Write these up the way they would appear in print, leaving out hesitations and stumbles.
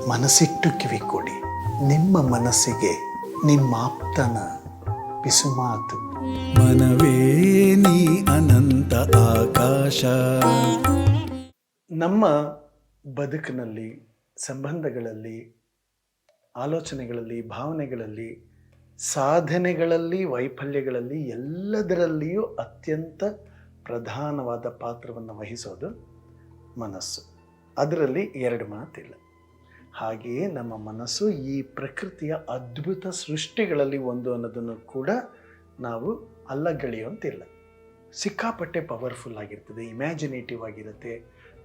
ಮನಸ್ಸಿಟ್ಟು ಕಿವಿ ಕೊಡಿ. ನಿಮ್ಮ ಮನಸ್ಸಿಗೆ ನಿಮ್ಮಾಪ್ತನ ಪಿಸುಮಾತು. ಮನವೇ ನೀ ಅನಂತ ಆಕಾಶ. ನಮ್ಮ ಬದುಕಿನಲ್ಲಿ, ಸಂಬಂಧಗಳಲ್ಲಿ, ಆಲೋಚನೆಗಳಲ್ಲಿ, ಭಾವನೆಗಳಲ್ಲಿ, ಸಾಧನೆಗಳಲ್ಲಿ, ವೈಫಲ್ಯಗಳಲ್ಲಿ ಎಲ್ಲದರಲ್ಲಿಯೂ ಅತ್ಯಂತ ಪ್ರಧಾನವಾದ ಪಾತ್ರವನ್ನು ವಹಿಸೋದು ಮನಸ್ಸು. ಅದರಲ್ಲಿ ಎರಡು ಮಾತಿಲ್ಲ. ಹಾಗೆಯೇ ನಮ್ಮ ಮನಸ್ಸು ಈ ಪ್ರಕೃತಿಯ ಅದ್ಭುತ ಸೃಷ್ಟಿಗಳಲ್ಲಿ ಒಂದು ಅನ್ನೋದನ್ನು ಕೂಡ ನಾವು ಅಲ್ಲಗಳೆಯುವಂತಿಲ್ಲ. ಸಿಕ್ಕಾಪಟ್ಟೆ ಪವರ್ಫುಲ್ ಆಗಿರ್ತದೆ, ಇಮ್ಯಾಜಿನೇಟಿವ್ ಆಗಿರುತ್ತೆ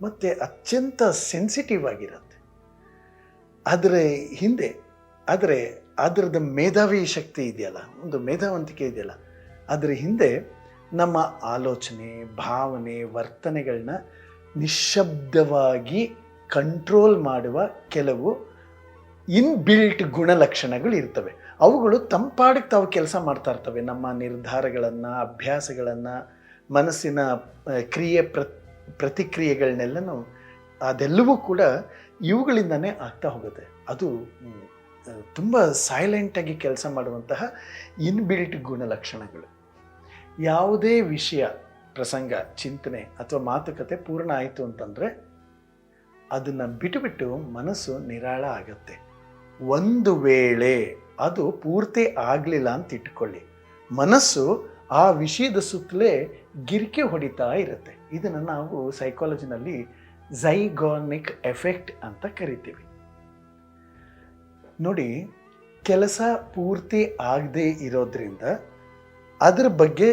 ಮತ್ತು ಅತ್ಯಂತ ಸೆನ್ಸಿಟಿವ್ ಆಗಿರುತ್ತೆ. ಅದರದ ಮೇಧಾವಿ ಶಕ್ತಿ ಇದೆಯಲ್ಲ, ಒಂದು ಮೇಧಾವಂತಿಕೆ ಇದೆಯಲ್ಲ, ಅದರ ಹಿಂದೆ ನಮ್ಮ ಆಲೋಚನೆ, ಭಾವನೆ, ವರ್ತನೆಗಳನ್ನ ನಿಶ್ಶಬ್ದವಾಗಿ ಕಂಟ್ರೋಲ್ ಮಾಡುವ ಕೆಲವು ಇನ್ಬಿಲ್ಟ್ ಗುಣಲಕ್ಷಣಗಳು ಇರ್ತವೆ. ಅವುಗಳು ತಂಪಾಡಿಗೆ ತಾವು ಕೆಲಸ ಮಾಡ್ತಾ ಇರ್ತವೆ. ನಮ್ಮ ನಿರ್ಧಾರಗಳನ್ನು, ಅಭ್ಯಾಸಗಳನ್ನು, ಮನಸ್ಸಿನ ಪ್ರತಿಕ್ರಿಯೆಗಳನ್ನೆಲ್ಲನೂ ಅದೆಲ್ಲವೂ ಕೂಡ ಇವುಗಳಿಂದನೇ ಆಗ್ತಾ ಹೋಗುತ್ತೆ. ಅದು ತುಂಬ ಸೈಲೆಂಟಾಗಿ ಕೆಲಸ ಮಾಡುವಂತಹ ಇನ್ಬಿಲ್ಟ್ ಗುಣಲಕ್ಷಣಗಳು. ಯಾವುದೇ ವಿಷಯ, ಪ್ರಸಂಗ, ಚಿಂತನೆ ಅಥವಾ ಮಾತುಕತೆ ಪೂರ್ಣ ಆಯಿತು ಅಂತಂದರೆ ಅದನ್ನು ಬಿಟ್ಟು ಮನಸ್ಸು ನಿರಾಳ ಆಗತ್ತೆ. ಒಂದು ವೇಳೆ ಅದು ಪೂರ್ತಿ ಆಗಲಿಲ್ಲ ಅಂತ ಇಟ್ಕೊಳ್ಳಿ, ಮನಸ್ಸು ಆ ವಿಷಯದ ಸುತ್ತಲೇ ಗಿರಿಕೆ ಹೊಡಿತಾ ಇರುತ್ತೆ. ಇದನ್ನು ನಾವು ಸೈಕಾಲಜಿನಲ್ಲಿ ಝೈಗಾರ್ನಿಕ್ ಎಫೆಕ್ಟ್ ಅಂತ ಕರಿತೀವಿ. ನೋಡಿ, ಕೆಲಸ ಪೂರ್ತಿ ಆಗದೆ ಇರೋದ್ರಿಂದ, ಅದರ ಬಗ್ಗೆ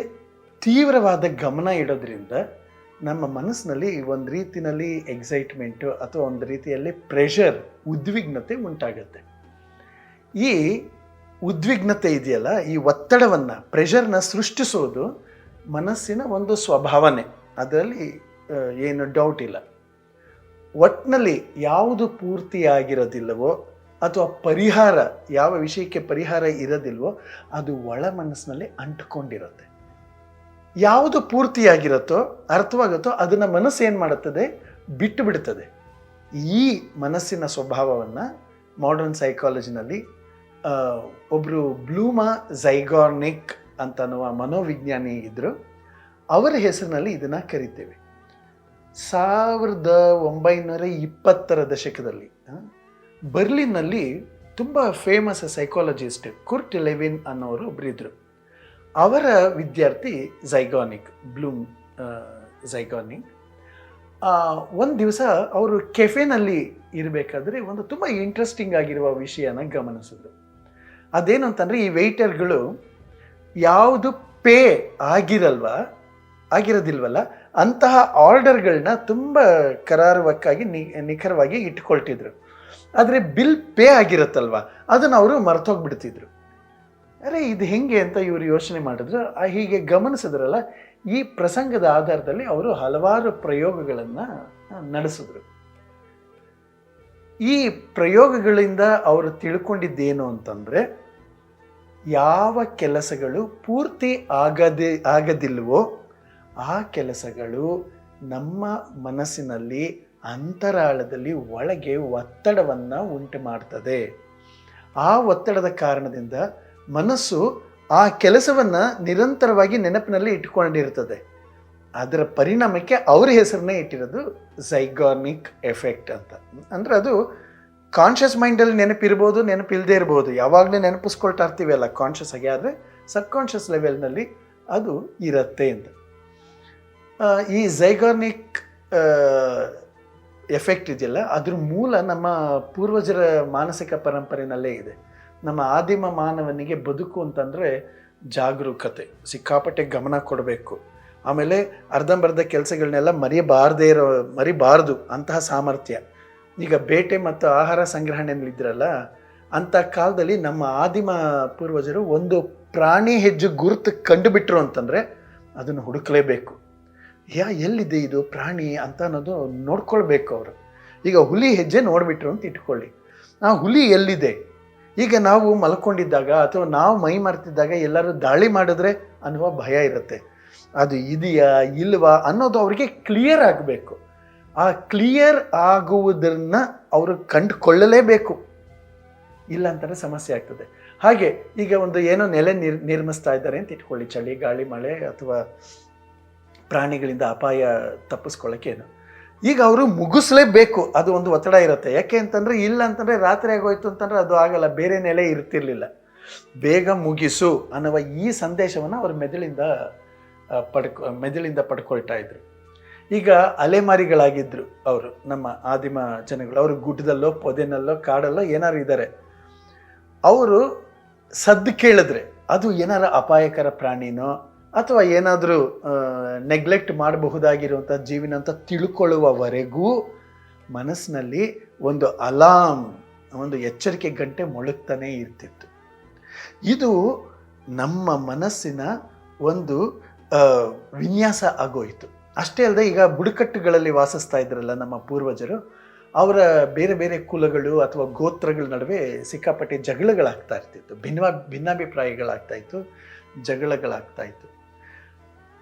ತೀವ್ರವಾದ ಗಮನ ಇಡೋದ್ರಿಂದ ನಮ್ಮ ಮನಸ್ಸಿನಲ್ಲಿ ಒಂದು ರೀತಿಯಲ್ಲಿ ಎಕ್ಸೈಟ್ಮೆಂಟು ಅಥವಾ ಒಂದು ರೀತಿಯಲ್ಲಿ ಪ್ರೆಷರ್, ಉದ್ವಿಗ್ನತೆ ಉಂಟಾಗುತ್ತೆ. ಈ ಉದ್ವಿಗ್ನತೆ ಇದೆಯಲ್ಲ, ಈ ಒತ್ತಡವನ್ನು, ಪ್ರೆಷರ್ನ ಸೃಷ್ಟಿಸೋದು ಮನಸ್ಸಿನ ಒಂದು ಸ್ವಭಾವನೆ. ಅದರಲ್ಲಿ ಏನು ಡೌಟ್ ಇಲ್ಲ. ಒಟ್ಟಿನಲ್ಲಿ ಯಾವುದು ಪೂರ್ತಿಯಾಗಿರೋದಿಲ್ಲವೋ ಅಥವಾ ಪರಿಹಾರ, ಯಾವ ವಿಷಯಕ್ಕೆ ಪರಿಹಾರ ಇರೋದಿಲ್ವೋ ಅದು ಒಳ ಮನಸ್ಸಿನಲ್ಲಿ ಅಂಟ್ಕೊಂಡಿರುತ್ತೆ. ಯಾವುದು ಪೂರ್ತಿಯಾಗಿರುತ್ತೋ, ಅರ್ಥವಾಗುತ್ತೋ ಅದನ್ನು ಮನಸ್ಸು ಏನು ಮಾಡುತ್ತದೆ, ಬಿಟ್ಟು ಬಿಡುತ್ತದೆ. ಈ ಮನಸ್ಸಿನ ಸ್ವಭಾವವನ್ನು ಮಾಡರ್ನ್ ಸೈಕಾಲಜಿನಲ್ಲಿ ಒಬ್ಬರು ಬ್ಲೂಮಾ ಝೈಗಾರ್ನಿಕ್ ಅಂತನ್ನುವ ಮನೋವಿಜ್ಞಾನಿ ಇದ್ದರು. ಅವರ ಹೆಸರಿನಲ್ಲಿ ಇದನ್ನು ಕರಿತೇವೆ. 1920ರ ದಶಕದಲ್ಲಿ ಬರ್ಲಿನ್ನಲ್ಲಿ ತುಂಬ ಫೇಮಸ್ ಸೈಕಾಲಜಿಸ್ಟ್ ಕುರ್ಟ್ ಲೆವಿನ್ ಅನ್ನೋರು ಒಬ್ಬರಿದ್ದರು. ಅವರ ವಿದ್ಯಾರ್ಥಿ ಬ್ಲೂಮ್ ಝೈಗಾರ್ನಿಕ್. ಒಂದು ದಿವಸ ಅವರು ಕೆಫೆನಲ್ಲಿ ಇರಬೇಕಾದ್ರೆ ಒಂದು ತುಂಬ ಇಂಟ್ರೆಸ್ಟಿಂಗ್ ಆಗಿರುವ ವಿಷಯನ ಗಮನಿಸಿದ್ರು. ಅದೇನು ಅಂತಂದರೆ, ಈ ವೆಯ್ಟರ್ಗಳು ಯಾವುದು ಪೇ ಆಗಿರೋದಿಲ್ವಲ್ಲ ಅಂತಹ ಆರ್ಡರ್ಗಳನ್ನ ತುಂಬ ಕರಾರುವಕ್ಕಾಗಿ ನಿಖರವಾಗಿ ಇಟ್ಕೊಳ್ತಿದ್ರು. ಆದರೆ ಬಿಲ್ ಪೇ ಆಗಿರುತ್ತಲ್ವ ಅದನ್ನು ಅವರು ಮರ್ತೋಗ್ಬಿಡ್ತಿದ್ರು. ಅರೆ ಇದು ಹೆಂಗೆ ಅಂತ ಇವರು ಯೋಚನೆ ಮಾಡಿದ್ರು. ಹೀಗೆ ಗಮನಿಸಿದ್ರಲ್ಲ, ಈ ಪ್ರಸಂಗದ ಆಧಾರದಲ್ಲಿ ಅವರು ಹಲವಾರು ಪ್ರಯೋಗಗಳನ್ನು ನಡೆಸಿದ್ರು. ಈ ಪ್ರಯೋಗಗಳಿಂದ ಅವರು ತಿಳ್ಕೊಂಡಿದ್ದೇನು ಅಂತಂದರೆ, ಯಾವ ಕೆಲಸಗಳು ಪೂರ್ತಿ ಆಗದಿಲ್ವೋ ಆ ಕೆಲಸಗಳು ನಮ್ಮ ಮನಸ್ಸಿನಲ್ಲಿ ಅಂತರಾಳದಲ್ಲಿ ಒಳಗೆ ಒತ್ತಡವನ್ನು ಉಂಟು ಮಾಡ್ತದೆ. ಆ ಒತ್ತಡದ ಕಾರಣದಿಂದ ಮನಸ್ಸು ಆ ಕೆಲಸವನ್ನು ನಿರಂತರವಾಗಿ ನೆನಪಿನಲ್ಲಿ ಇಟ್ಕೊಂಡಿರ್ತದೆ. ಅದರ ಪರಿಣಾಮಕ್ಕೆ ಅವ್ರ ಹೆಸರನ್ನೇ ಇಟ್ಟಿರೋದು ಝೈಗಾರ್ನಿಕ್ ಎಫೆಕ್ಟ್ ಅಂತ. ಅಂದರೆ ಅದು ಕಾನ್ಷಿಯಸ್ ಮೈಂಡಲ್ಲಿ ನೆನಪಿರ್ಬೋದು, ನೆನಪಿಲ್ಲದೆ ಇರ್ಬೋದು, ಯಾವಾಗಲೂ ನೆನಪಿಸ್ಕೊಳ್ತಾ ಇರ್ತೀವಿ ಅಲ್ಲ ಕಾನ್ಷಿಯಸ್ ಆಗಿ, ಆದರೆ ಸಬ್ಕಾನ್ಷಿಯಸ್ ಲೆವೆಲ್ನಲ್ಲಿ ಅದು ಇರುತ್ತೆ ಅಂತ. ಈ ಝೈಗಾರ್ನಿಕ್ ಎಫೆಕ್ಟ್ ಇದೆಯಲ್ಲ, ಅದ್ರ ಮೂಲ ನಮ್ಮ ಪೂರ್ವಜರ ಮಾನಸಿಕ ಪರಂಪರೆಯಲ್ಲೇ ಇದೆ. ನಮ್ಮ ಆದಿಮ ಮಾನವನಿಗೆ ಬದುಕು ಅಂತಂದರೆ ಜಾಗರೂಕತೆ, ಸಿಕ್ಕಾಪಟ್ಟೆ ಗಮನ ಕೊಡಬೇಕು, ಆಮೇಲೆ ಅರ್ಧಂಬರ್ಧ ಕೆಲಸಗಳನ್ನೆಲ್ಲ ಮರಿಬಾರ್ದು ಅಂತಹ ಸಾಮರ್ಥ್ಯ. ಈಗ ಬೇಟೆ ಮತ್ತು ಆಹಾರ ಸಂಗ್ರಹಣೆಯಲ್ಲಿದ್ದರಲ್ಲ, ಅಂಥ ಕಾಲದಲ್ಲಿ ನಮ್ಮ ಆದಿಮ ಪೂರ್ವಜರು ಒಂದು ಪ್ರಾಣಿ ಹೆಜ್ಜೆ ಗುರುತು ಕಂಡುಬಿಟ್ರು ಅಂತಂದರೆ ಅದನ್ನು ಹುಡುಕಲೇಬೇಕು. ಎಲ್ಲಿದೆ ಇದು ಪ್ರಾಣಿ ಅಂತ ಅನ್ನೋದು ನೋಡ್ಕೊಳ್ಬೇಕು ಅವರು. ಈಗ ಹುಲಿ ಹೆಜ್ಜೆ ನೋಡಿಬಿಟ್ರು ಅಂತ ಇಟ್ಕೊಳ್ಳಿ, ಆ ಹುಲಿ ಎಲ್ಲಿದೆ, ಈಗ ನಾವು ಮಲ್ಕೊಂಡಿದ್ದಾಗ ಅಥವಾ ನಾವು ಮೈ ಮರೆತಿದ್ದಾಗ ಎಲ್ಲರೂ ದಾಳಿ ಮಾಡಿದ್ರೆ ಅನ್ನುವ ಭಯ ಇರುತ್ತೆ. ಅದು ಇದೆಯಾ ಇಲ್ವಾ ಅನ್ನೋದು ಅವರಿಗೆ ಕ್ಲಿಯರ್ ಆಗಬೇಕು. ಆ ಕ್ಲಿಯರ್ ಆಗುವುದನ್ನು ಅವರು ಕಂಡುಕೊಳ್ಳಲೇಬೇಕು, ಇಲ್ಲ ಅಂತಂದರೆ ಸಮಸ್ಯೆ ಆಗ್ತದೆ. ಹಾಗೆ ಈಗ ಒಂದು ಏನೋ ನೆಲೆ ನಿರ್ಮಿಸ್ತಾ ಇದ್ದಾರೆ ಅಂತ ಇಟ್ಕೊಳ್ಳಿ, ಚಳಿ ಗಾಳಿ ಮಳೆ ಅಥವಾ ಪ್ರಾಣಿಗಳಿಂದ ಅಪಾಯ ತಪ್ಪಿಸ್ಕೊಳ್ಳೋಕ್ಕೇನು, ಈಗ ಅವರು ಮುಗಿಸ್ಲೇಬೇಕು, ಅದು ಒಂದು ಒತ್ತಡ ಇರುತ್ತೆ. ಯಾಕೆ ಅಂತಂದರೆ ಇಲ್ಲ ಅಂತಂದರೆ ರಾತ್ರಿ ಆಗೋಯ್ತು ಅಂತಂದರೆ ಅದು ಆಗಲ್ಲ, ಬೇರೆ ನೆಲೆ ಇರ್ತಿರ್ಲಿಲ್ಲ. ಬೇಗ ಮುಗಿಸು ಅನ್ನುವ ಈ ಸಂದೇಶವನ್ನು ಅವರು ಮೆದುಳಿಂದ ಪಡ್ಕೊಳ್ತಾ ಇದ್ರು. ಈಗ ಅಲೆಮಾರಿಗಳಾಗಿದ್ದರು ಅವರು, ನಮ್ಮ ಆದಿಮ ಜನಗಳು. ಅವರು ಗುಡ್ಡದಲ್ಲೋ ಪೊದೆನಲ್ಲೋ ಕಾಡಲ್ಲೋ ಏನಾರು ಇದ್ದಾರೆ, ಅವರು ಸದ್ದು ಕೇಳಿದ್ರೆ ಅದು ಏನಾರ ಅಪಾಯಕರ ಪ್ರಾಣಿನೋ ಅಥವಾ ಏನಾದರೂ ನೆಗ್ಲೆಕ್ಟ್ ಮಾಡಬಹುದಾಗಿರುವಂಥ ಜೀವಿನ ಅಂತ ತಿಳ್ಕೊಳ್ಳುವವರೆಗೂ ಮನಸ್ಸಿನಲ್ಲಿ ಒಂದು ಅಲಾರ್ಮ್, ಒಂದು ಎಚ್ಚರಿಕೆ ಗಂಟೆ ಮೊಳಗ್ತಾನೆ ಇರ್ತಿತ್ತು. ಇದು ನಮ್ಮ ಮನಸ್ಸಿನ ಒಂದು ವಿನ್ಯಾಸ ಆಗೋಯಿತು. ಅಷ್ಟೇ ಅಲ್ಲದೆ ಈಗ ಬುಡಕಟ್ಟುಗಳಲ್ಲಿ ವಾಸಿಸ್ತಾ ಇದ್ರಲ್ಲ ನಮ್ಮ ಪೂರ್ವಜರು, ಅವರ ಬೇರೆ ಬೇರೆ ಕುಲಗಳು ಅಥವಾ ಗೋತ್ರಗಳ ನಡುವೆ ಸಿಕ್ಕಾಪಟ್ಟೆ ಜಗಳಗಳಾಗ್ತಾ ಇರ್ತಿತ್ತು, ಭಿನ್ನಾಭಿಪ್ರಾಯಗಳಾಗ್ತಾ ಇತ್ತು, ಜಗಳಗಳಾಗ್ತಾ ಇತ್ತು.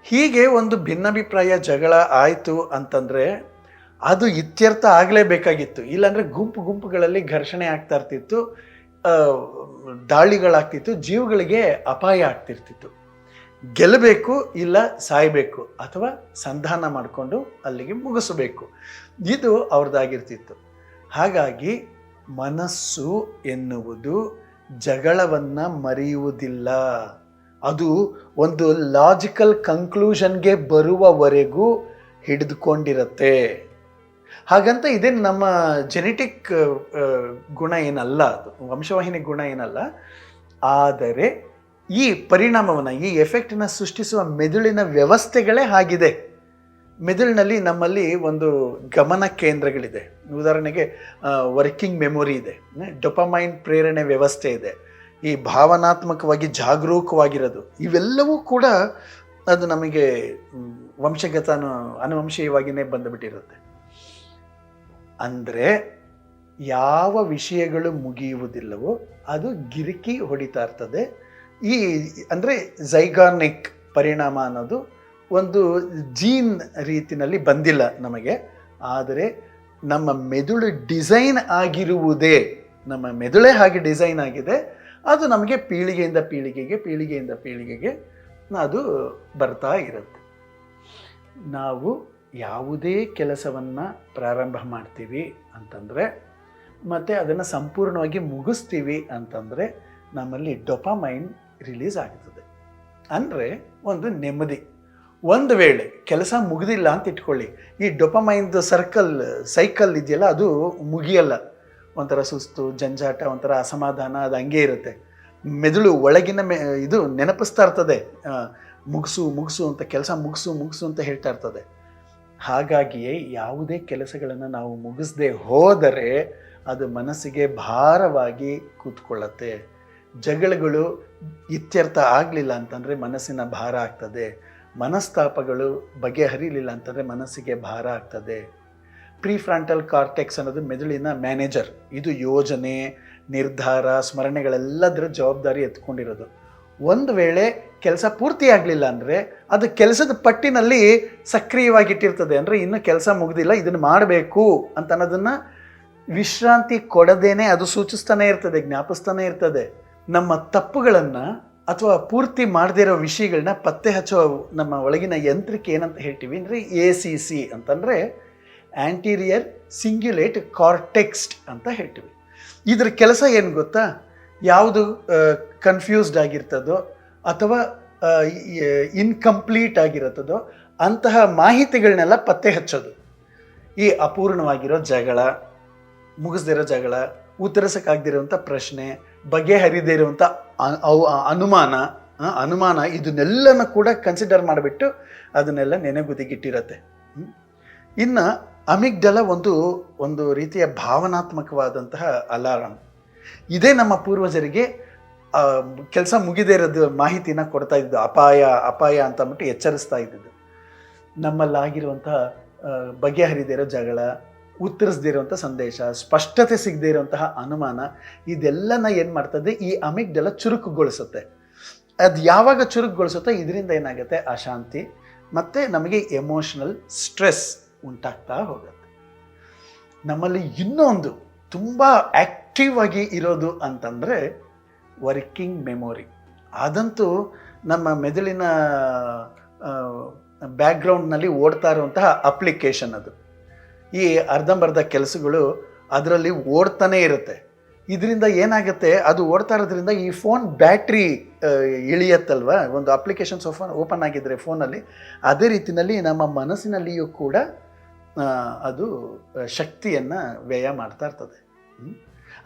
ಹೀಗೆ ಒಂದು ಭಿನ್ನಾಭಿಪ್ರಾಯ ಜಗಳ ಆಯಿತು ಅಂತಂದರೆ ಅದು ಇತ್ಯರ್ಥ ಆಗಲೇಬೇಕಾಗಿತ್ತು. ಇಲ್ಲಾಂದರೆ ಗುಂಪುಗಳಲ್ಲಿ ಘರ್ಷಣೆ ಆಗ್ತಾ ಇರ್ತಿತ್ತು, ದಾಳಿಗಳಾಗ್ತಿತ್ತು, ಜೀವಗಳಿಗೆ ಅಪಾಯ ಆಗ್ತಿರ್ತಿತ್ತು. ಗೆಲ್ಲಬೇಕು ಇಲ್ಲ ಸಾಯಬೇಕು ಅಥವಾ ಸಂಧಾನ ಮಾಡಿಕೊಂಡು ಅಲ್ಲಿಗೆ ಮುಗಿಸಬೇಕು, ಇದು ಅವ್ರದ್ದಾಗಿರ್ತಿತ್ತು. ಹಾಗಾಗಿ ಮನಸ್ಸು ಎನ್ನುವುದು ಜಗಳವನ್ನು ಮರೆಯುವುದಿಲ್ಲ, ಅದು ಒಂದು ಲಾಜಿಕಲ್ ಕನ್ಕ್ಲೂಷನ್ಗೆ ಬರುವವರೆಗೂ ಹಿಡಿದುಕೊಂಡಿರುತ್ತೆ. ಹಾಗಂತ ಇದೇನು ನಮ್ಮ ಜೆನೆಟಿಕ್ ಗುಣ ಏನಲ್ಲ, ಅದು ವಂಶವಾಹಿನಿ ಗುಣ ಏನಲ್ಲ. ಆದರೆ ಈ ಪರಿಣಾಮವನ್ನು, ಈ ಎಫೆಕ್ಟನ್ನು ಸೃಷ್ಟಿಸುವ ಮೆದುಳಿನ ವ್ಯವಸ್ಥೆಗಳೇ ಆಗಿದೆ. ಮೆದುಳಿನಲ್ಲಿ ನಮ್ಮಲ್ಲಿ ಒಂದು ಗಮನ ಕೇಂದ್ರಗಳಿದೆ. ಉದಾಹರಣೆಗೆ ವರ್ಕಿಂಗ್ ಮೆಮೊರಿ ಇದೆ, ಡೊಪಮೈನ್ ಪ್ರೇರಣೆ ವ್ಯವಸ್ಥೆ ಇದೆ, ಈ ಭಾವನಾತ್ಮಕವಾಗಿ ಜಾಗರೂಕವಾಗಿರೋದು, ಇವೆಲ್ಲವೂ ಕೂಡ ಅದು ನಮಗೆ ವಂಶಗತ ಅನುವಂಶೀಯವಾಗಿಯೇ ಬಂದುಬಿಟ್ಟಿರುತ್ತೆ. ಅಂದರೆ ಯಾವ ವಿಷಯಗಳು ಮುಗಿಯುವುದಿಲ್ಲವೋ ಅದು ಗಿರಿಕಿ ಹೊಡಿತಾ ಇರ್ತದೆ. ಈ ಅಂದರೆ ಝೈಗಾರ್ನಿಕ್ ಪರಿಣಾಮ ಅನ್ನೋದು ಒಂದು ಜೀನ್ ರೀತಿಯಲ್ಲಿ ಬಂದಿಲ್ಲ ನಮಗೆ, ಆದರೆ ನಮ್ಮ ಮೆದುಳು ಡಿಸೈನ್ ಆಗಿರುವುದೇ, ನಮ್ಮ ಮೆದುಳೇ ಹಾಗೆ ಡಿಸೈನ್ ಆಗಿದೆ, ಅದು ನಮಗೆ ಪೀಳಿಗೆಯಿಂದ ಪೀಳಿಗೆಗೆ ಅದು ಬರ್ತಾ ಇರುತ್ತೆ. ನಾವು ಯಾವುದೇ ಕೆಲಸವನ್ನು ಪ್ರಾರಂಭ ಮಾಡ್ತೀವಿ ಅಂತಂದರೆ ಮತ್ತು ಅದನ್ನು ಸಂಪೂರ್ಣವಾಗಿ ಮುಗಿಸ್ತೀವಿ ಅಂತಂದರೆ ನಮ್ಮಲ್ಲಿ ಡೊಪಾಮೈನ್ ರಿಲೀಸ್ ಆಗ್ತದೆ. ಅಂದರೆ ಒಂದು ನೆಮ್ಮದಿ. ಒಂದು ವೇಳೆ ಕೆಲಸ ಮುಗಿದಿಲ್ಲ ಅಂತ ಇಟ್ಕೊಳ್ಳಿ, ಈ ಡೊಪಾಮೈನ್ದು ಸೈಕಲ್ ಇದೆಯಲ್ಲ ಅದು ಮುಗಿಯಲ್ಲ. ಒಂಥರ ಸುಸ್ತು, ಜಂಜಾಟ, ಒಂಥರ ಅಸಮಾಧಾನ, ಅದು ಹಂಗೆ ಇರುತ್ತೆ. ಮೆದುಳು ಒಳಗಿನ ಇದು ನೆನಪಿಸ್ತಾ ಇರ್ತದೆ, ಮುಗಿಸು ಅಂತ, ಕೆಲಸ ಮುಗಿಸು ಅಂತ ಹೇಳ್ತಾ ಇರ್ತದೆ. ಹಾಗಾಗಿಯೇ ಯಾವುದೇ ಕೆಲಸಗಳನ್ನು ನಾವು ಮುಗಿಸದೆ ಹೋದರೆ ಅದು ಮನಸ್ಸಿಗೆ ಭಾರವಾಗಿ ಕೂತ್ಕೊಳ್ಳುತ್ತೆ. ಜಗಳಗಳು ಇತ್ಯರ್ಥ ಆಗಲಿಲ್ಲ ಅಂತಂದರೆ ಮನಸ್ಸಿನ ಭಾರ ಆಗ್ತದೆ. ಮನಸ್ತಾಪಗಳು ಬಗೆಹರಿಲಿಲ್ಲ ಅಂತಂದರೆ ಮನಸ್ಸಿಗೆ ಭಾರ ಆಗ್ತದೆ. ಪ್ರೀಫ್ರಾಂಟಲ್ ಕಾರ್ಟೆಕ್ಸ್ ಅನ್ನೋದು ಮೆದುಳಿನ ಮ್ಯಾನೇಜರ್. ಇದು ಯೋಜನೆ, ನಿರ್ಧಾರ, ಸ್ಮರಣೆಗಳೆಲ್ಲದರ ಜವಾಬ್ದಾರಿ ಎತ್ಕೊಂಡಿರೋದು. ಒಂದು ವೇಳೆ ಕೆಲಸ ಪೂರ್ತಿ ಆಗಲಿಲ್ಲ ಅಂದರೆ ಅದು ಕೆಲಸದ ಪಟ್ಟಿನಲ್ಲಿ ಸಕ್ರಿಯವಾಗಿಟ್ಟಿರ್ತದೆ. ಅಂದರೆ ಇನ್ನೂ ಕೆಲಸ ಮುಗ್ದಿಲ್ಲ, ಇದನ್ನು ಮಾಡಬೇಕು ಅಂತ ಅನ್ನೋದನ್ನು ವಿಶ್ರಾಂತಿ ಕೊಡದೇನೆ ಅದು ಸೂಚಿಸ್ತಾನೆ ಇರ್ತದೆ, ಜ್ಞಾಪಿಸ್ತಾನೆ ಇರ್ತದೆ. ನಮ್ಮ ತಪ್ಪುಗಳನ್ನು ಅಥವಾ ಪೂರ್ತಿ ಮಾಡದೇ ಇರೋ ವಿಷಯಗಳನ್ನ ಪತ್ತೆ ಹಚ್ಚೋ ನಮ್ಮ ಒಳಗಿನ ಯಂತ್ರಕ್ಕೆ ಏನಂತ ಹೇಳ್ತೀವಿ ಅಂದರೆ ACC ಅಂತಂದರೆ ಆ್ಯಂಟೀರಿಯರ್ ಸಿಂಗ್ಯುಲೇಟ್ ಕಾರ್ಟೆಕ್ಸ್ ಅಂತ ಹೇಳ್ತೀವಿ. ಇದ್ರ ಕೆಲಸ ಏನು ಗೊತ್ತಾ? ಯಾವುದು ಕನ್ಫ್ಯೂಸ್ಡ್ ಆಗಿರ್ತದೋ ಅಥವಾ ಇನ್ಕಂಪ್ಲೀಟ್ ಆಗಿರುತ್ತದೋ ಅಂತಹ ಮಾಹಿತಿಗಳನ್ನೆಲ್ಲ ಪತ್ತೆ ಹಚ್ಚೋದು. ಈ ಅಪೂರ್ಣವಾಗಿರೋ ಜಗಳ, ಮುಗಿಸ್ದಿರೋ ಜಗಳ, ಉತ್ತರಿಸೋಕ್ಕಾಗದಿರೋಂಥ ಪ್ರಶ್ನೆ, ಬಗೆಹರಿದೇ ಇರುವಂಥ ಅನುಮಾನ ಇದನ್ನೆಲ್ಲನ ಕೂಡ ಕನ್ಸಿಡರ್ ಮಾಡಿಬಿಟ್ಟು ಅದನ್ನೆಲ್ಲ ನೆನೆಗುದಿಗಿಟ್ಟಿರತ್ತೆ. ಇನ್ನು ಅಮಿಗ್ಡಲ ಒಂದು ರೀತಿಯ ಭಾವನಾತ್ಮಕವಾದಂತಹ ಅಲಾರಾಮ್. ಇದೇ ನಮ್ಮ ಪೂರ್ವಜರಿಗೆ ಕೆಲಸ ಮುಗಿದೇ ಇರೋದು ಮಾಹಿತಿನ ಕೊಡ್ತಾ ಇದ್ದು, ಅಪಾಯ ಅಂತ ಅಂದ್ಬಿಟ್ಟು ಎಚ್ಚರಿಸ್ತಾ ಇದ್ದಿದ್ದು. ನಮ್ಮಲ್ಲಾಗಿರುವಂತಹ ಬಗೆಹರಿದೇ ಇರೋ ಜಗಳ, ಉತ್ತರಿಸದೇ ಇರುವಂಥ ಸಂದೇಶ, ಸ್ಪಷ್ಟತೆ ಸಿಗದೇ ಇರುವಂತಹ ಅನುಮಾನ, ಇದೆಲ್ಲನ ಏನು ಮಾಡ್ತದೆ, ಈ ಅಮಿಗ್ಡಲ ಚುರುಕುಗೊಳಿಸುತ್ತೆ. ಅದು ಯಾವಾಗ ಚುರುಕುಗೊಳಿಸುತ್ತೋ ಇದರಿಂದ ಏನಾಗುತ್ತೆ, ಅಶಾಂತಿ ಮತ್ತು ನಮಗೆ ಎಮೋಷನಲ್ ಸ್ಟ್ರೆಸ್ ಉಂಟಾಗ್ತಾ ಹೋಗುತ್ತೆ. ನಮ್ಮಲ್ಲಿ ಇನ್ನೊಂದು ತುಂಬ ಆ್ಯಕ್ಟಿವ್ ಆಗಿ ಇರೋದು ಅಂತಂದರೆ ವರ್ಕಿಂಗ್ ಮೆಮೊರಿ. ಅದಂತೂ ನಮ್ಮ ಮೆದುಳಿನ ಬ್ಯಾಕ್ಗ್ರೌಂಡ್ನಲ್ಲಿ ಓಡ್ತಾ ಇರುವಂತಹ ಅಪ್ಲಿಕೇಶನ್ ಅದು. ಈ ಅರ್ಧಂಬರ್ಧ ಕೆಲಸಗಳು ಅದರಲ್ಲಿ ಓಡ್ತಾನೇ ಇರುತ್ತೆ. ಇದರಿಂದ ಏನಾಗುತ್ತೆ, ಅದು ಓಡ್ತಾ ಇರೋದ್ರಿಂದ ಈ ಫೋನ್ ಬ್ಯಾಟ್ರಿ ಇಳಿಯತ್ತಲ್ವ, ಒಂದು ಅಪ್ಲಿಕೇಶನ್ಸ್ ಓಪನ್ ಆಗಿದ್ದರೆ ಫೋನಲ್ಲಿ, ಅದೇ ರೀತಿಯಲ್ಲಿ ನಮ್ಮ ಮನಸ್ಸಿನಲ್ಲಿಯೂ ಕೂಡ ಅದು ಶಕ್ತಿಯನ್ನು ವ್ಯಯ ಮಾಡ್ತಾ ಇರ್ತದೆ.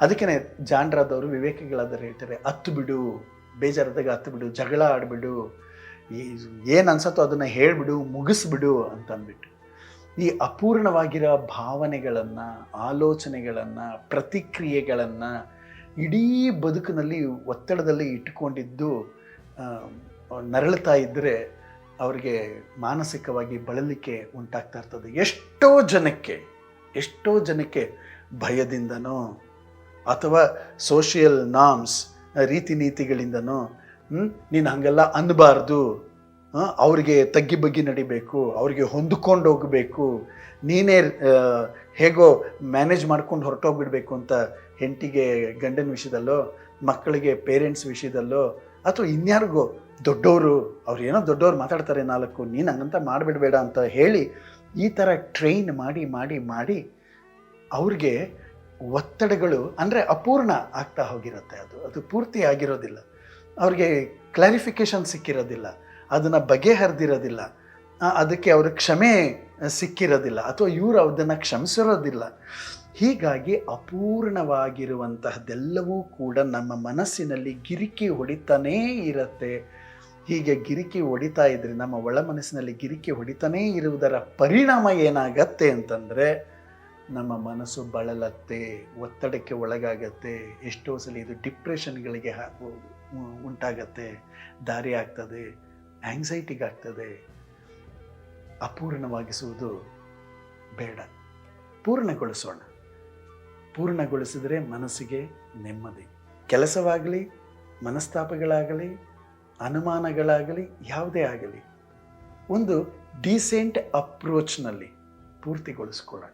ಅದಕ್ಕೇ ಜಾಣರಾದವರು, ವಿವೇಕಿಗಳಾದವರು ಹೇಳ್ತಾರೆ, ಹತ್ತು ಬಿಡು, ಬೇಜಾರದಾಗ ಹತ್ತು ಬಿಡು, ಜಗಳ ಆಡಿಬಿಡು, ಏನು ಅನ್ಸತ್ತೋ ಅದನ್ನು ಹೇಳಿಬಿಡು, ಮುಗಿಸ್ಬಿಡು ಅಂತಂದ್ಬಿಟ್ಟು ಈ ಅಪೂರ್ಣವಾಗಿರೋ ಭಾವನೆಗಳನ್ನು, ಆಲೋಚನೆಗಳನ್ನು, ಪ್ರತಿಕ್ರಿಯೆಗಳನ್ನು ಇಡೀ ಬದುಕಿನಲ್ಲಿ ಒತ್ತಡದಲ್ಲಿ ಇಟ್ಟುಕೊಂಡಿದ್ದು ನರಳುತ್ತಾ ಇದ್ದರೆ ಅವರಿಗೆ ಮಾನಸಿಕವಾಗಿ ಬಳಲಿಕೆ ಉಂಟಾಗ್ತಾ ಇರ್ತದೆ. ಎಷ್ಟೋ ಜನಕ್ಕೆ ಭಯದಿಂದನೋ ಅಥವಾ ಸೋಷಿಯಲ್ ನಾರ್ಮ್ಸ್, ರೀತಿ ನೀತಿಗಳಿಂದನೋ ನೀನು ಹಾಗೆಲ್ಲ ಅನ್ನಬಾರ್ದು, ಅವ್ರಿಗೆ ತಗ್ಗಿ ಬಗ್ಗಿ ನಡಿಬೇಕು, ಅವ್ರಿಗೆ ಹೊಂದ್ಕೊಂಡು ಹೋಗಬೇಕು, ನೀನೇ ಹೇಗೋ ಮ್ಯಾನೇಜ್ ಮಾಡ್ಕೊಂಡು ಹೊರಟೋಗ್ಬಿಡ್ಬೇಕು ಅಂತ ಹೆಂಡತಿಗೆ ಗಂಡನ ವಿಷಯದಲ್ಲೋ, ಮಕ್ಕಳಿಗೆ ಪೇರೆಂಟ್ಸ್ ವಿಷಯದಲ್ಲೋ, ಅಥವಾ ಇನ್ಯಾರಿಗೋ ದೊಡ್ಡವರು, ಅವ್ರು ಏನೋ ದೊಡ್ಡವ್ರು ಮಾತಾಡ್ತಾರೆ ನಾಲ್ಕು, ನೀನು ಹಂಗಂತ ಮಾಡಿಬಿಡಬೇಡ ಅಂತ ಹೇಳಿ ಈ ಥರ ಟ್ರೈನ್ ಮಾಡಿ ಮಾಡಿ ಮಾಡಿ ಅವ್ರಿಗೆ ಒತ್ತಡಗಳು ಅಂದರೆ ಅಪೂರ್ಣ ಆಗ್ತಾ ಹೋಗಿರುತ್ತೆ. ಅದು ಪೂರ್ತಿ ಆಗಿರೋದಿಲ್ಲ, ಅವ್ರಿಗೆ ಕ್ಲಾರಿಫಿಕೇಷನ್ ಸಿಕ್ಕಿರೋದಿಲ್ಲ, ಅದನ್ನು ಬಗೆಹರಿದಿರೋದಿಲ್ಲ, ಅದಕ್ಕೆ ಅವ್ರ ಕ್ಷಮೆ ಸಿಕ್ಕಿರೋದಿಲ್ಲ, ಅಥವಾ ಇವರು ಅದನ್ನು ಕ್ಷಮಿಸಿರೋದಿಲ್ಲ. ಹೀಗಾಗಿ ಅಪೂರ್ಣವಾಗಿರುವಂತಹದ್ದೆಲ್ಲವೂ ಕೂಡ ನಮ್ಮ ಮನಸ್ಸಿನಲ್ಲಿ ಗಿರಿಕಿ ಹೊಡಿತಾನೇ ಇರುತ್ತೆ. ಹೀಗೆ ಗಿರಿಕಿ ಹೊಡಿತಾ ಇದ್ರೆ, ನಮ್ಮ ಒಳ ಮನಸ್ಸಿನಲ್ಲಿ ಗಿರಿಕಿ ಹೊಡಿತಾನೇ ಇರುವುದರ ಪರಿಣಾಮ ಏನಾಗತ್ತೆ ಅಂತಂದರೆ ನಮ್ಮ ಮನಸ್ಸು ಬಳಲತ್ತೆ, ಒತ್ತಡಕ್ಕೆ ಒಳಗಾಗತ್ತೆ, ಎಷ್ಟೋ ಸಲ ಇದು ಡಿಪ್ರೆಷನ್ಗಳಿಗೆ ಉಂಟಾಗತ್ತೆ, ದಾರಿ ಆಗ್ತದೆ, ಆ್ಯಂಗ್ಸೈಟಿಗಾಗ್ತದೆ. ಅಪೂರ್ಣವಾಗಿಸುವುದು ಬೇಡ, ಪೂರ್ಣಗೊಳಿಸೋಣ. ಪೂರ್ಣಗೊಳಿಸಿದರೆ ಮನಸ್ಸಿಗೆ ನೆಮ್ಮದಿ. ಕೆಲಸವಾಗಲಿ, ಮನಸ್ತಾಪಗಳಾಗಲಿ, ಅನುಮಾನಗಳಾಗಲಿ, ಯಾವುದೇ ಆಗಲಿ ಒಂದು ಡೀಸೆಂಟ್ ಅಪ್ರೋಚ್ನಲ್ಲಿ ಪೂರ್ತಿಗೊಳಿಸ್ಕೊಳ್ಳೋಣ.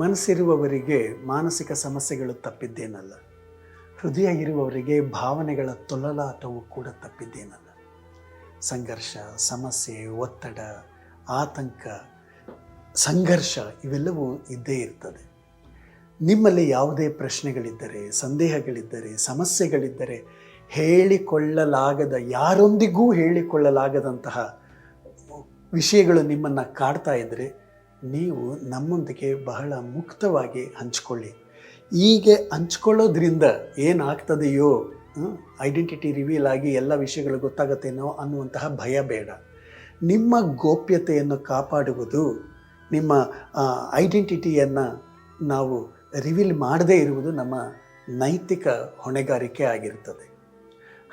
ಮನಸ್ಸಿರುವವರಿಗೆ ಮಾನಸಿಕ ಸಮಸ್ಯೆಗಳು ತಪ್ಪಿದ್ದೇನಲ್ಲ, ಹೃದಯ ಇರುವವರಿಗೆ ಭಾವನೆಗಳ ತೊಳಲಾಟವು ಕೂಡ ತಪ್ಪಿದ್ದೇನಲ್ಲ. ಸಂಘರ್ಷ, ಸಮಸ್ಯೆ, ಒತ್ತಡ, ಆತಂಕ, ಸಂಘರ್ಷ ಇವೆಲ್ಲವೂ ಇದ್ದೇ ಇರ್ತದೆ. ನಿಮ್ಮಲ್ಲಿ ಯಾವುದೇ ಪ್ರಶ್ನೆಗಳಿದ್ದರೆ, ಸಂದೇಹಗಳಿದ್ದರೆ, ಸಮಸ್ಯೆಗಳಿದ್ದರೆ, ಹೇಳಿಕೊಳ್ಳಲಾಗದ, ಯಾರೊಂದಿಗೂ ಹೇಳಿಕೊಳ್ಳಲಾಗದಂತಹ ವಿಷಯಗಳು ನಿಮ್ಮನ್ನು ಕಾಡ್ತಾ ಇದ್ದರೆ ನೀವು ನಮ್ಮೊಂದಿಗೆ ಬಹಳ ಮುಕ್ತವಾಗಿ ಹಂಚ್ಕೊಳ್ಳಿ. ಹೀಗೆ ಹಂಚ್ಕೊಳ್ಳೋದ್ರಿಂದ ಏನಾಗ್ತದೆಯೋ, ಐಡೆಂಟಿಟಿ ರಿವೀಲ್ ಆಗಿ ಎಲ್ಲ ವಿಷಯಗಳು ಗೊತ್ತಾಗತ್ತೇನೋ ಅನ್ನುವಂತಹ ಭಯ ಬೇಡ. ನಿಮ್ಮ ಗೋಪ್ಯತೆಯನ್ನು ಕಾಪಾಡುವುದು, ನಿಮ್ಮ ಐಡೆಂಟಿಟಿಯನ್ನು ನಾವು ರಿವೀಲ್ ಮಾಡದೇ ಇರುವುದು ನಮ್ಮ ನೈತಿಕ ಹೊಣೆಗಾರಿಕೆ ಆಗಿರ್ತದೆ.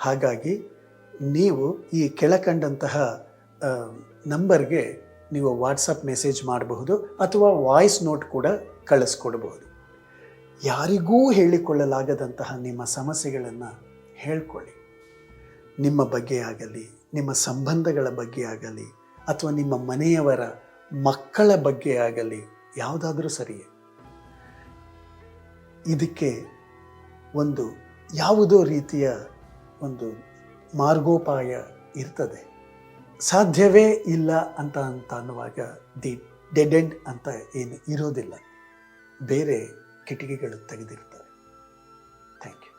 ಹಾಗಾಗಿ ನೀವು ಈ ಕೆಳಕಂಡಂತಹ ನಂಬರ್ಗೆ ನೀವು ವಾಟ್ಸಪ್ ಮೆಸೇಜ್ ಮಾಡಬಹುದು ಅಥವಾ ವಾಯ್ಸ್ ನೋಟ್ ಕೂಡ ಕಳಿಸ್ಕೊಡ್ಬಹುದು. ಯಾರಿಗೂ ಹೇಳಿಕೊಳ್ಳಲಾಗದಂತಹ ನಿಮ್ಮ ಸಮಸ್ಯೆಗಳನ್ನು ಹೇಳ್ಕೊಳ್ಳಿ. ನಿಮ್ಮ ಬಗ್ಗೆ ಆಗಲಿ, ನಿಮ್ಮ ಸಂಬಂಧಗಳ ಬಗ್ಗೆ ಆಗಲಿ, ಅಥವಾ ನಿಮ್ಮ ಮನೆಯವರ ಮಕ್ಕಳ ಬಗ್ಗೆ ಆಗಲಿ, ಯಾವುದಾದ್ರೂ ಸರಿಯೇ. ಇದಕ್ಕೆ ಒಂದು ಯಾವುದೋ ರೀತಿಯ ಒಂದು ಮಾರ್ಗೋಪಾಯ ಇರ್ತದೆ. ಸಾಧ್ಯವೇ ಇಲ್ಲ ಅಂತ ಅನ್ನುವಾಗ ಡೆಡ್ ಎಂಡ್ ಅಂತ ಏನು ಇರೋದಿಲ್ಲ, ಬೇರೆ ಕಿಟಕಿಗಳು ತೆಗೆದಿರ್ತವೆ. Thank you.